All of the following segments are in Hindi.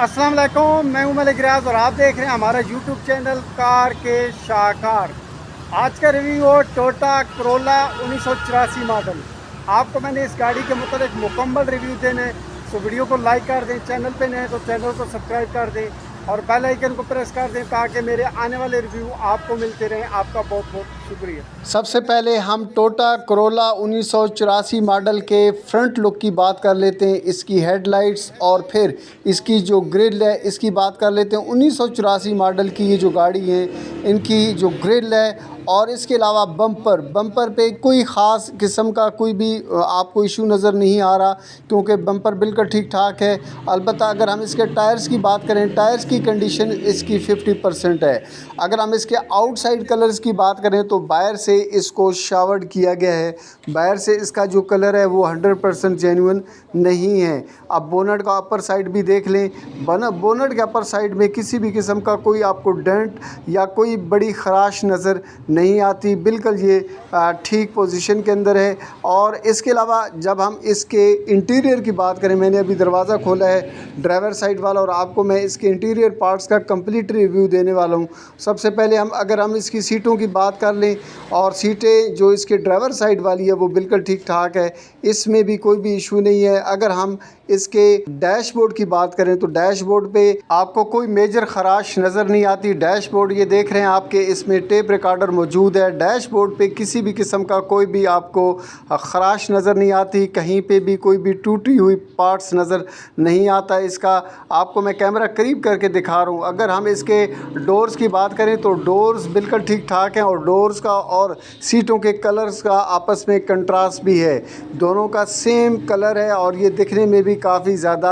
अस्सलाम वालेकुम, मैं हूं मलिक रियाज और आप देख रहे हैं हमारा यूट्यूब चैनल कार के शाहकार। आज का रिव्यू हो टोयोटा करोला 1984 मॉडल। आपको मैंने इस गाड़ी के मतलब मुकम्मल रिव्यू देने, तो वीडियो को लाइक कर दें, चैनल पे नए तो चैनल को सब्सक्राइब कर दें और बेल आइकन को प्रेस कर दें ताकि मेरे आने वाले रिव्यू आपको मिलते रहें। आपका बहुत बहुत शुक्रिया। सबसे पहले हम टोयोटा करोला 1984 मॉडल के फ्रंट लुक की बात कर लेते हैं, इसकी हेडलाइट्स और फिर इसकी जो ग्रिल है इसकी बात कर लेते हैं। 1984 मॉडल की ये जो गाड़ी है इनकी जो ग्रिल है और इसके अलावा बम्पर पे कोई ख़ास किस्म का कोई भी आपको इशू नज़र नहीं आ रहा, क्योंकि बम्पर बिल्कुल ठीक ठाक है। अलबत्ता अगर हम इसके टायर्स की बात करें, टायर्स की कंडीशन इसकी 50% है। अगर हम इसके आउटसाइड कलर्स की बात करें तो बाहर से इसको शावर्ड किया गया है, बाहर से इसका जो कलर है वो 100% जेन्युइन नहीं है। अब बोनट का अपर साइड भी देख लें, बोनट के अपर साइड में किसी भी किस्म का कोई आपको डेंट या कोई बड़ी खराश नज़र नहीं आती, बिल्कुल ये ठीक पोजीशन के अंदर है। और इसके अलावा जब हम इसके इंटीरियर की बात करें, मैंने अभी दरवाज़ा खोला है ड्राइवर साइड वाला और आपको मैं इसके इंटीरियर पार्ट्स का कंप्लीट रिव्यू देने वाला हूँ। सबसे पहले अगर हम इसकी सीटों की बात कर लें, और सीटें जो इसके ड्राइवर साइड वाली है वो बिल्कुल ठीक ठाक है, इसमें भी कोई भी इशू नहीं है। अगर हम इसके डैशबोर्ड की बात करें तो डैशबोर्ड पे आपको कोई मेजर खराश नज़र नहीं आती। डैशबोर्ड ये देख रहे हैं आपके, इसमें टेप रिकॉर्डर मौजूद है। डैशबोर्ड पे किसी भी किस्म का कोई भी आपको खराश नज़र नहीं आती, कहीं पे भी कोई भी टूटी हुई पार्ट्स नज़र नहीं आता। इसका आपको मैं कैमरा करीब करके दिखा रहा हूँ। अगर हम इसके डोर्स की बात करें तो डोर्स बिल्कुल ठीक ठाक हैं और डोर्स का और सीटों के कलर्स का आपस में कंट्रास्ट भी है, दोनों का सेम कलर है और ये दिखने में भी काफ़ी ज़्यादा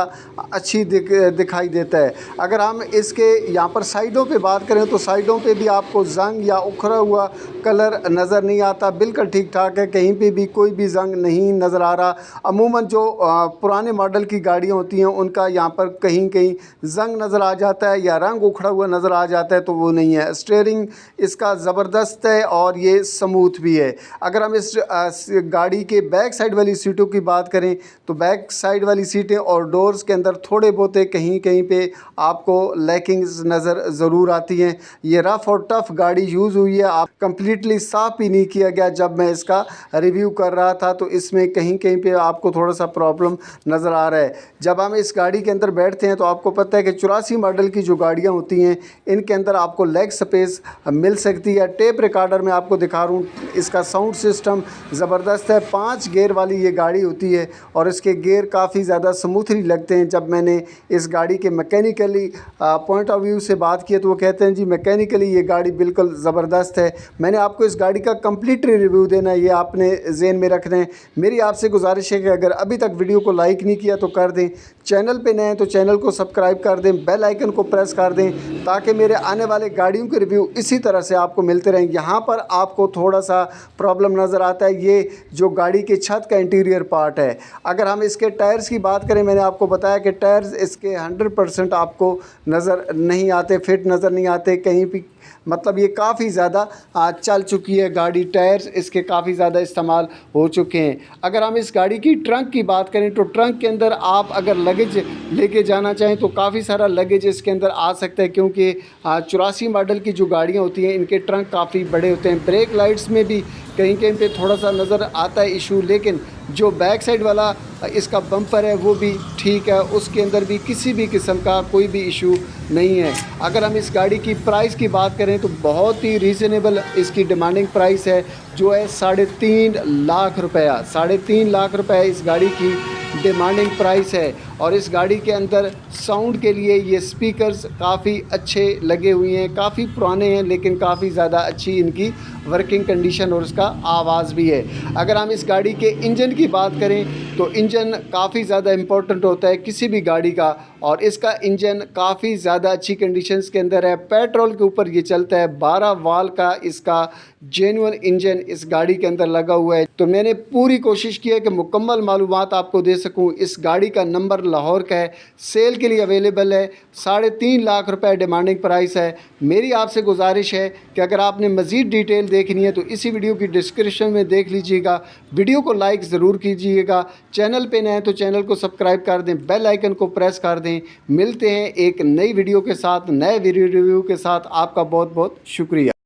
अच्छी दिखाई देता है। अगर हम इसके यहाँ पर साइडों पे बात करें तो साइडों पे भी आपको जंग या उखड़ा हुआ कलर नज़र नहीं आता, बिल्कुल ठीक ठाक है, कहीं पे भी कोई भी जंग नहीं नज़र आ रहा। अमूमन जो पुराने मॉडल की गाड़ियाँ होती हैं उनका यहाँ पर कहीं कहीं जंग नज़र आ जाता है या रंग उखड़ा हुआ नज़र आ जाता है, तो वो नहीं है। स्टीयरिंग इसका ज़बरदस्त है और ये स्मूथ भी है। अगर हम इस गाड़ी के बैक साइड वाली सीटों की बात करें तो बैक साइड वाली सीटें और डोर्स के अंदर थोड़े बहुत कहीं कहीं पे आपको लैकिंग्स नज़र ज़रूर आती हैं। ये रफ़ और टफ़ गाड़ी यूज़ हुई है, आप कंप्लीटली साफ़ ही नहीं किया गया। जब मैं इसका रिव्यू कर रहा था तो इसमें कहीं कहीं पे आपको थोड़ा सा प्रॉब्लम नज़र आ रहा है। जब हम इस गाड़ी के अंदर बैठते हैं तो आपको पता है कि 84 मॉडल की जो गाड़ियाँ होती हैं इनके अंदर आपको लेग स्पेस मिल सकती है। टेप रिकॉर्डर में आपको दिखा रहा हूँ, इसका साउंड सिस्टम ज़बरदस्त है। 5 गियर वाली ये गाड़ी होती है और इसके गियर काफ़ी ज़्यादा स्मूथली लगते हैं। जब मैंने इस गाड़ी के मैकेनिकली पॉइंट ऑफ व्यू से बात की तो वो कहते हैं जी मैकेनिकली ये गाड़ी बिल्कुल ज़बरदस्त है। मैंने आपको इस गाड़ी का कंप्लीट रिव्यू देना है, ये आपने ज़हन में रखना है। मेरी आपसे गुजारिश है कि अगर अभी तक वीडियो को लाइक नहीं किया तो कर दें, चैनल पे नए हैं तो चैनल को सब्सक्राइब कर दें, बेल आइकन को प्रेस कर दें ताकि मेरे आने वाले गाड़ियों के रिव्यू इसी तरह से आपको मिलते रहें। यहाँ पर आपको थोड़ा सा प्रॉब्लम नज़र आता है, ये जो गाड़ी के छत का इंटीरियर पार्ट है। अगर हम इसके टायर्स की बात करें, मैंने आपको बताया कि टायर्स इसके 100% आपको नज़र नहीं आते, फिट नज़र नहीं आते कहीं भी, मतलब ये काफ़ी ज़्यादा चल चुकी है गाड़ी, टायर्स इसके काफ़ी ज़्यादा इस्तेमाल हो चुके हैं। अगर हम इस गाड़ी की ट्रंक की बात करें तो ट्रंक के अंदर आप अगर लगेज लेके जाना चाहें तो काफ़ी सारा लगेज इसके अंदर आ सकता है, क्योंकि 84 मॉडल की जो गाड़ियाँ होती हैं इनके ट्रंक काफ़ी बड़े होते हैं। ब्रेक लाइट्स में भी कहीं कहीं पे थोड़ा सा नज़र आता है इशू, लेकिन जो बैक साइड वाला इसका बम्पर है वो भी ठीक है, उसके अंदर भी किसी भी किस्म का कोई भी इशू नहीं है। अगर हम इस गाड़ी की प्राइस की बात करें तो बहुत ही रीज़नेबल इसकी डिमांडिंग प्राइस है, जो है 3.5 लाख रुपया। 3.5 लाख रुपये इस गाड़ी की डिमांडिंग प्राइस है। और इस गाड़ी के अंदर साउंड के लिए ये स्पीकर्स काफ़ी अच्छे लगे हुए हैं, काफ़ी पुराने हैं लेकिन काफ़ी ज़्यादा अच्छी इनकी वर्किंग कंडीशन और उसका आवाज़ भी है। अगर हम इस गाड़ी के इंजन की बात करें तो इंजन काफ़ी ज़्यादा इम्पोर्टेंट होता है किसी भी गाड़ी का, और इसका इंजन काफ़ी ज़्यादा अच्छी कंडीशंस के अंदर है। पेट्रोल के ऊपर ये चलता है, 12 वाल का इसका जेन्युइन इंजन इस गाड़ी के अंदर लगा हुआ है। तो मैंने पूरी कोशिश की है कि मुकम्मल मालूमात आपको दे सकूं। इस गाड़ी का नंबर लाहौर का है, सेल के लिए अवेलेबल है। 3.5 लाख रुपए डिमांडिंग प्राइस है। मेरी आपसे गुजारिश है कि अगर आपने मज़ीद डिटेल देखनी है तो इसी वीडियो की डिस्क्रिप्शन में देख लीजिएगा। वीडियो को लाइक ज़रूर कीजिएगा। चैनल पे नए हैं तो चैनल को सब्सक्राइब कर दें, बेल आइकन को प्रेस कर दें। मिलते हैं एक नई वीडियो के साथ, नए वीडियो रिव्यू के साथ। आपका बहुत बहुत शुक्रिया।